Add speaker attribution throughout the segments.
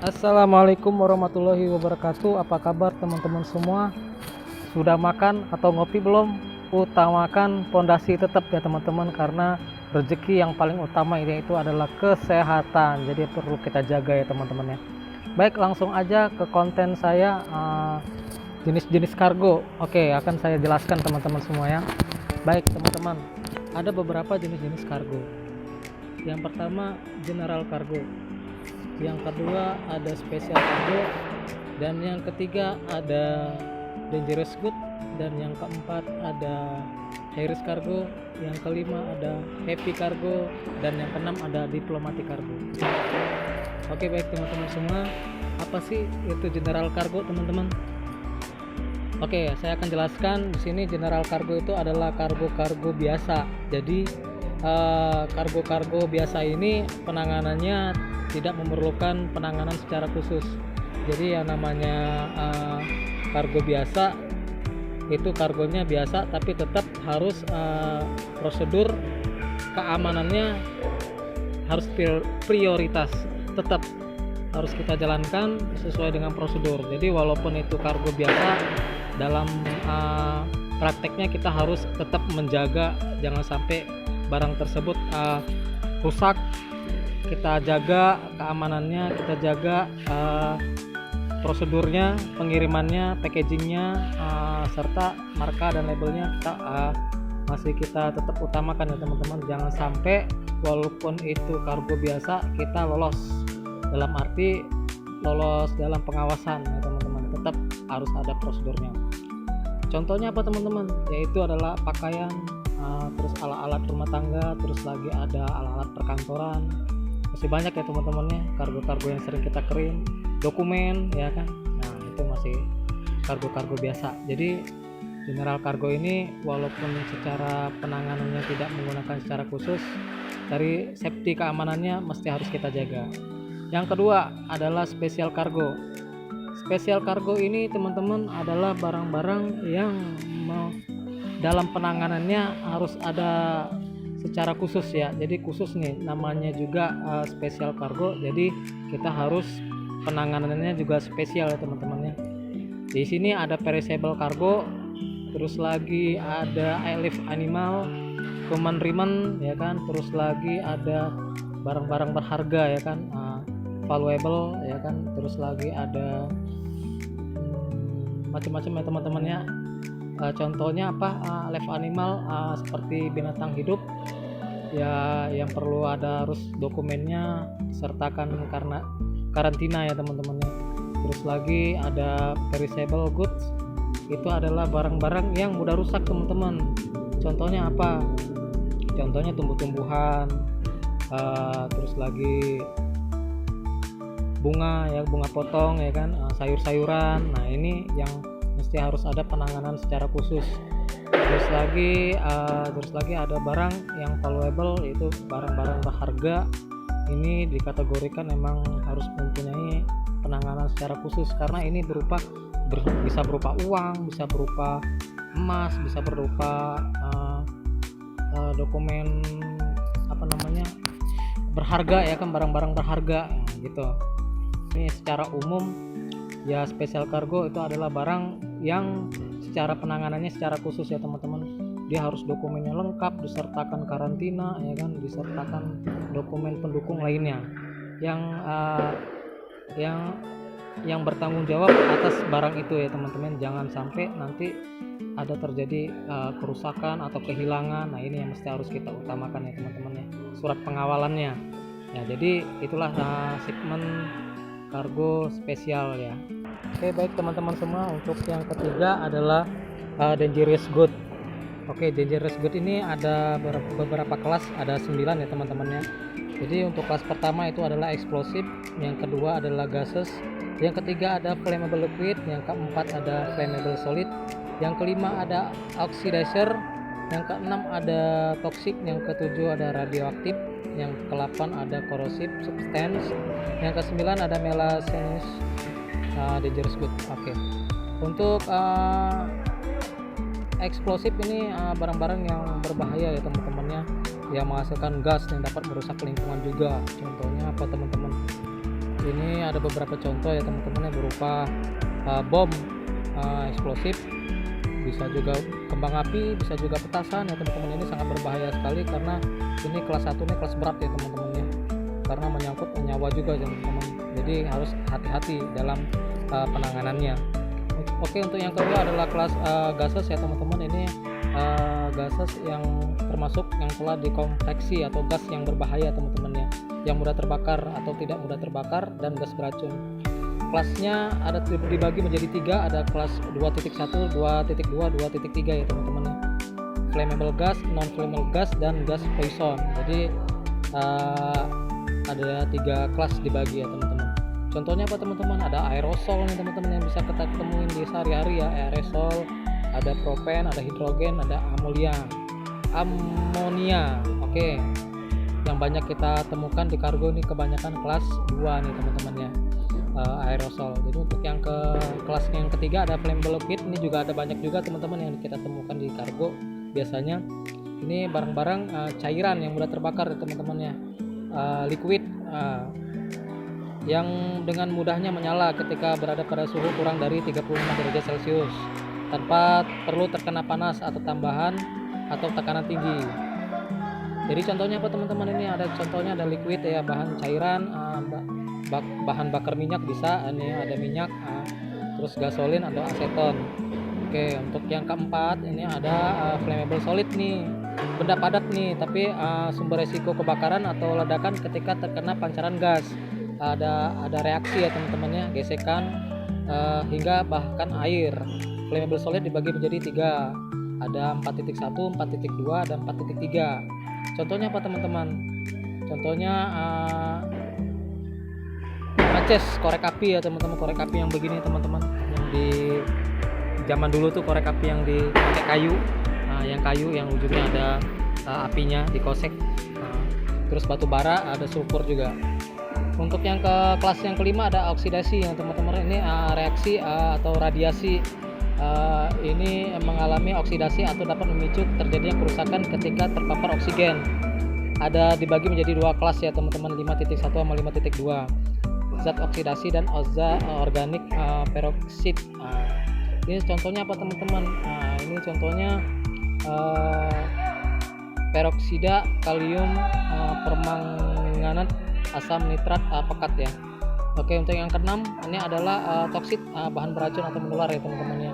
Speaker 1: Assalamualaikum warahmatullahi wabarakatuh. Apa kabar teman-teman semua? Sudah makan atau ngopi belum? Utamakan pondasi tetap ya teman-teman, karena rezeki yang paling utama ini itu adalah kesehatan. Jadi perlu kita jaga ya teman-teman ya. Baik, langsung aja ke konten saya, jenis-jenis kargo. Oke, akan saya jelaskan teman-teman semua ya. Baik teman-teman, ada beberapa jenis-jenis kargo. Yang pertama general cargo, yang kedua ada special cargo, dan yang ketiga ada dangerous good, dan yang keempat ada high risk cargo, yang kelima ada heavy cargo, dan yang keenam ada diplomatic cargo. Oke, baik teman-teman semua, apa sih itu general cargo teman-teman? Oke, saya akan jelaskan di sini. General cargo itu adalah kargo-kargo biasa. Jadi kargo-kargo biasa ini penanganannya tidak memerlukan penanganan secara khusus. Jadi yang namanya kargo biasa itu kargonya biasa, tapi tetap harus prosedur keamanannya harus prioritas, tetap harus kita jalankan sesuai dengan prosedur. Jadi walaupun itu kargo biasa, dalam prakteknya kita harus tetap menjaga jangan sampai barang tersebut rusak. Kita jaga keamanannya, kita jaga prosedurnya, pengirimannya, packagingnya, serta marka dan labelnya masih kita tetap utamakan ya teman-teman. Jangan sampai walaupun itu kargo biasa kita lolos, dalam arti lolos dalam pengawasan ya teman-teman, tetap harus ada prosedurnya. Contohnya apa teman-teman? Yaitu adalah pakaian, terus alat-alat rumah tangga, terus lagi ada alat-alat perkantoran. Masih banyak ya teman-temannya kargo-kargo yang sering kita kirim, dokumen ya kan. Nah, itu masih kargo-kargo biasa. Jadi general cargo ini walaupun secara penanganannya tidak menggunakan secara khusus, dari safety keamanannya mesti harus kita jaga. Yang kedua adalah special cargo. Special cargo ini teman-teman adalah barang-barang yang dalam penanganannya harus ada secara khusus ya. Jadi khusus nih, namanya juga special cargo. Jadi kita harus penanganannya juga spesial ya teman-teman ya. Di sini ada perishable cargo, terus lagi ada live animal, human remand ya kan, terus lagi ada barang-barang berharga ya kan, valuable ya kan, terus lagi ada macam-macam ya teman-teman ya. Contohnya apa? Live animal seperti binatang hidup ya, yang perlu ada harus dokumennya sertakan karena karantina ya teman-teman ya. Terus lagi ada perishable goods, itu adalah barang-barang yang mudah rusak teman-teman. Contohnya apa? Contohnya tumbuh-tumbuhan, terus lagi bunga ya, bunga potong ya kan, sayur-sayuran. Nah ini yang mesti harus ada penanganan secara khusus. Terus lagi ada barang yang valuable, yaitu barang-barang berharga. Ini dikategorikan memang harus mempunyai penanganan secara khusus, karena ini bisa berupa uang, bisa berupa emas, bisa berupa dokumen berharga ya kan, barang-barang berharga gitu. Ini secara umum ya, special cargo itu adalah barang yang secara penanganannya secara khusus ya teman-teman. Dia harus dokumennya lengkap, disertakan karantina ya kan, disertakan dokumen pendukung lainnya yang bertanggung jawab atas barang itu ya teman-teman. Jangan sampai nanti ada terjadi kerusakan atau kehilangan. Nah ini yang mesti harus kita utamakan ya teman-teman ya, surat pengawalannya ya. Jadi itulah segmen kargo spesial ya. Oke, baik teman-teman semua, untuk yang ketiga adalah dangerous good. Oke, dangerous good ini ada beberapa kelas, ada 9 ya teman-teman ya. Jadi untuk kelas pertama itu adalah explosive, yang kedua adalah gases, yang ketiga ada flammable liquid, yang keempat ada flammable solid, yang kelima ada oxidizer, yang keenam ada toxic, yang ketujuh ada radioaktif, yang ke-8 ada corrosive substance, yang ke-9 ada melassenous dangerous good. Oke. Untuk eksplosif ini barang-barang yang berbahaya ya teman-teman ya, yang menghasilkan gas yang dapat merusak lingkungan juga. Contohnya apa teman-teman? ini ada beberapa contoh ya teman-teman, yang berupa bom eksplosif, bisa juga kembang api, bisa juga petasan ya teman-teman. Ini sangat berbahaya sekali karena ini kelas 1 ini kelas berat ya teman-teman ya, karena menyangkut nyawa juga teman-teman. Jadi harus hati-hati dalam penanganannya. Oke, untuk yang kedua adalah kelas gases ya teman-teman. Ini gases yang termasuk yang telah dikonveksi atau gas yang berbahaya teman-teman ya, yang mudah terbakar atau tidak mudah terbakar, dan gas beracun. Kelasnya ada dibagi menjadi 3, ada kelas 2.1, 2.2, 2.3 ya teman-teman ya. Flammable gas, non flammable gas, dan gas poison. Jadi ada 3 kelas dibagi ya teman-teman. Contohnya apa teman-teman? Ada aerosol nih teman-teman yang bisa kita temuin di sehari-hari ya. Aerosol, ada propen, ada hidrogen, ada amonia. Oke. Yang banyak kita temukan di kargo ini kebanyakan kelas 2 nih teman-teman ya. Aerosol. Jadi untuk yang kelas yang ketiga ada flammable liquid. Ini juga ada banyak juga teman-teman yang kita temukan di kargo. Biasanya ini barang-barang cairan yang mudah terbakar teman-teman ya. Liquid yang dengan mudahnya menyala ketika berada pada suhu kurang dari 35 derajat Celcius tanpa perlu terkena panas atau tambahan atau tekanan tinggi. Jadi contohnya apa teman-teman? Ini ada contohnya, ada liquid ya, bahan cairan, bahan bakar minyak bisa, ini ada minyak, terus gasolin atau aseton. Oke, untuk yang keempat ini ada flammable solid nih, benda padat nih, tapi sumber resiko kebakaran atau ledakan ketika terkena pancaran gas. Ada reaksi ya teman-teman ya, gesekan hingga bahkan air. Flammable solid dibagi menjadi 3, ada 4.1, 4.2, dan 4.3. Contohnya apa teman-teman? Contohnya matches, korek api ya teman-teman. Korek api yang begini teman-teman, yang di zaman dulu tuh korek api yang dipakai kayu, yang kayu yang ujungnya ada apinya dikosek. Terus batu bara, ada sulfur juga. Untuk yang ke kelas yang kelima ada oksidasi ya teman-teman. Ini reaksi atau radiasi. Ini mengalami oksidasi atau dapat memicu terjadinya kerusakan ketika terpapar oksigen. Ada dibagi menjadi 2 kelas ya teman-teman, 5.1 sama 5.2. Zat oksidasi dan organik peroksid. Ini contohnya apa teman-teman? Ini contohnya peroksida kalium permanganat asam nitrat pekat ya. Oke, untuk yang keenam ini adalah toksit, bahan beracun atau menular ya teman-teman ya.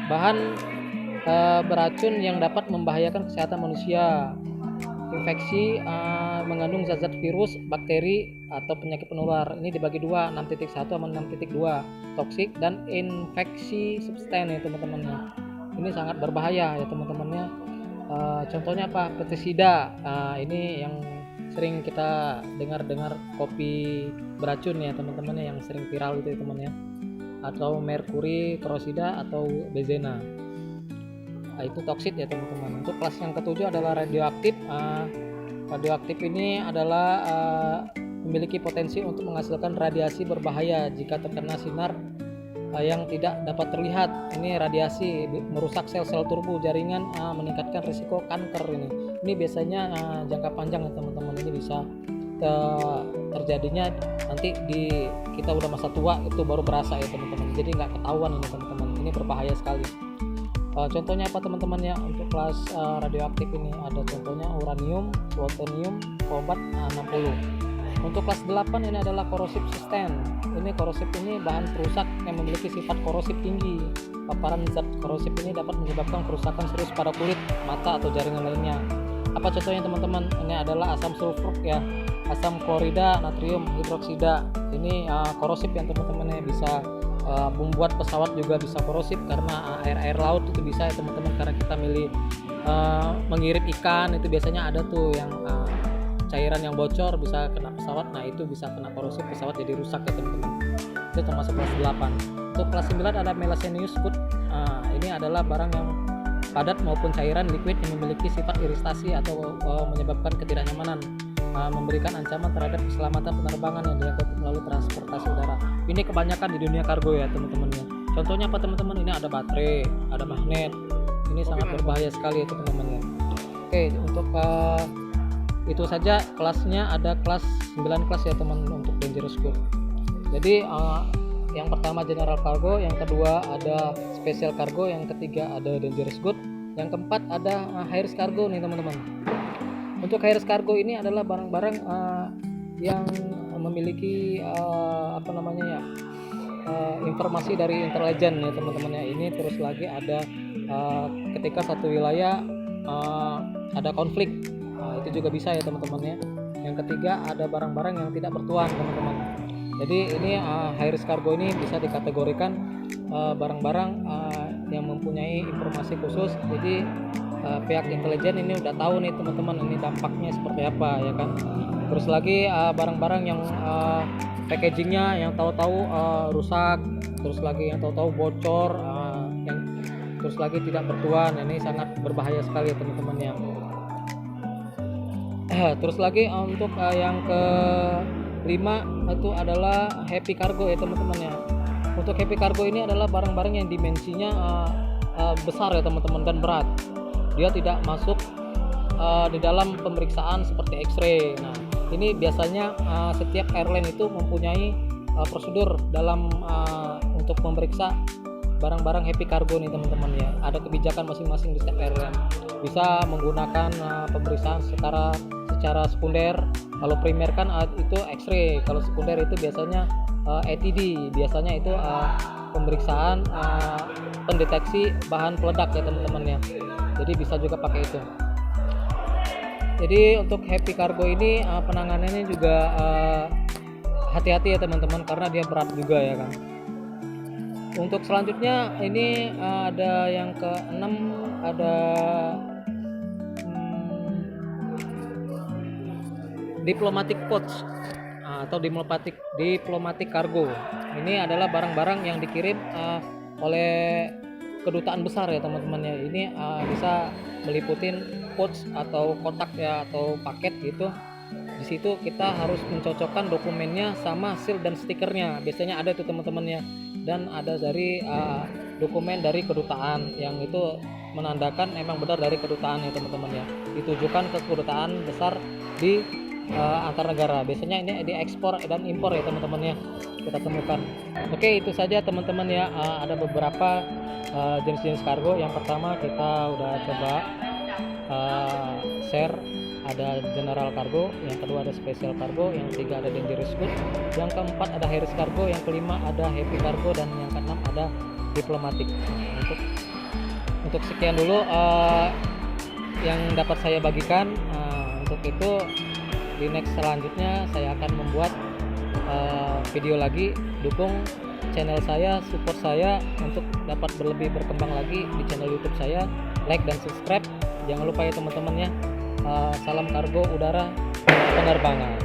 Speaker 1: Bahan beracun yang dapat membahayakan kesehatan manusia. Infeksi mengandung zat-zat virus, bakteri atau penyakit penular. Ini dibagi 2, 6.1 sama 6.2. Toksik dan infeksi substan ya teman-teman ya. Ini sangat berbahaya ya teman-teman ya. Contohnya apa? Pestisida. Ini yang sering kita dengar kopi beracun ya teman-teman ya, yang sering viral itu ya teman ya, atau merkuri, korosida atau bezena. Itu toksit ya teman-teman. Untuk kelas yang ketujuh adalah radioaktif. Radioaktif ini adalah memiliki potensi untuk menghasilkan radiasi berbahaya jika terkena sinar yang tidak dapat terlihat. Ini radiasi merusak sel-sel tubuh, jaringan, meningkatkan risiko kanker. Ini biasanya jangka panjang ya teman-teman. Ini bisa terjadinya nanti kita udah masa tua itu baru berasa ya teman-teman. Jadi nggak ketahuan ini teman-teman. Ini berbahaya sekali. Contohnya apa teman-teman ya? Untuk kelas radioaktif ini ada contohnya uranium, plutonium, kobat 60. Untuk kelas 8 ini adalah korosif sustain. Ini korosif ini bahan perusak yang memiliki sifat korosif tinggi. Paparan zat korosif ini dapat menyebabkan kerusakan serius pada kulit, mata atau jaringan lainnya. Apa contohnya teman-teman? Ini adalah asam sulfur ya, asam klorida, natrium hidroksida. Ini korosif yang teman-teman bisa membuat pesawat juga bisa korosif karena air laut itu bisa ya teman-teman, karena kita mengirim ikan itu biasanya ada tuh yang cairan yang bocor bisa kena pesawat. Nah itu bisa kena korosif, pesawat jadi rusak ya teman-teman. Itu termasuk kelas 8. Untuk kelas 9 ada melasenius food. Ini adalah barang yang padat maupun cairan liquid yang memiliki sifat iritasi atau menyebabkan ketidaknyamanan, memberikan ancaman terhadap keselamatan penerbangan yang diangkut melalui transportasi udara. Ini kebanyakan di dunia kargo ya teman-teman ya. Contohnya apa teman-teman? Ini ada baterai, ada magnet. Ini sangat berbahaya sekali ya teman-teman ya. Oke, untuk Itu saja kelasnya, ada kelas 9 kelas ya teman untuk dangerous goods. Jadi yang pertama general cargo, yang kedua ada special cargo, yang ketiga ada dangerous goods, yang keempat ada high risk cargo nih teman-teman. Untuk high risk cargo ini adalah barang-barang yang memiliki informasi dari intelijen ya teman-teman ya. Ini terus lagi ada ketika satu wilayah ada konflik, itu juga bisa ya teman-teman ya. Yang ketiga ada barang-barang yang tidak bertuan teman-teman. Jadi ini high risk cargo ini bisa dikategorikan barang-barang yang mempunyai informasi khusus. Jadi pihak intelijen ini udah tahu nih teman-teman ini dampaknya seperti apa ya kan. Terus lagi barang-barang yang packagingnya yang tahu-tahu rusak, terus lagi yang tahu-tahu bocor, yang terus lagi tidak bertuan, ini sangat berbahaya sekali ya teman-teman ya. Terus lagi untuk yang kelima itu adalah happy cargo ya teman-teman ya. Untuk happy cargo ini adalah barang-barang yang dimensinya besar ya teman-teman dan berat. Dia tidak masuk di dalam pemeriksaan seperti X-ray. Nah, ini biasanya setiap airline itu mempunyai prosedur dalam untuk memeriksa barang-barang happy cargo nih teman-teman ya. Ada kebijakan masing-masing di setiap airline. Bisa menggunakan pemeriksaan secara sekunder. Kalau primer kan itu X-ray. Kalau sekunder itu biasanya ATD. Biasanya itu pemeriksaan pendeteksi bahan peledak ya teman-teman ya. Jadi bisa juga pakai itu. Jadi untuk happy cargo ini penanganannya juga hati-hati ya teman-teman karena dia berat juga ya kan. Untuk selanjutnya ini ada yang ke-6, ada diplomatic pouch atau diplomatic cargo. Ini adalah barang-barang yang dikirim oleh kedutaan besar ya teman-teman ya. Ini bisa meliputin pouch atau kotak ya atau paket gitu. Di situ kita harus mencocokkan dokumennya sama seal dan stikernya. Biasanya ada tuh teman-teman ya. Dan ada dari dokumen dari kedutaan yang itu menandakan emang benar dari kedutaan ya teman-teman ya. Ditujukan ke kedutaan besar di antar negara. Biasanya ini diekspor dan impor ya teman-teman ya. Kita temukan. Oke, itu saja teman-teman ya. Ada beberapa jenis-jenis kargo. Yang pertama kita udah coba share, ada general cargo, yang kedua ada special cargo, yang ketiga ada dangerous goods, yang keempat ada high risk cargo, yang kelima ada happy cargo, dan yang keenam ada diplomatic. Untuk sekian dulu yang dapat saya bagikan. Untuk itu di next selanjutnya saya akan membuat video lagi. Dukung channel saya, support saya untuk dapat lebih berkembang lagi di channel YouTube saya. Like dan subscribe, jangan lupa ya teman-teman ya. Salam kargo udara penerbangan.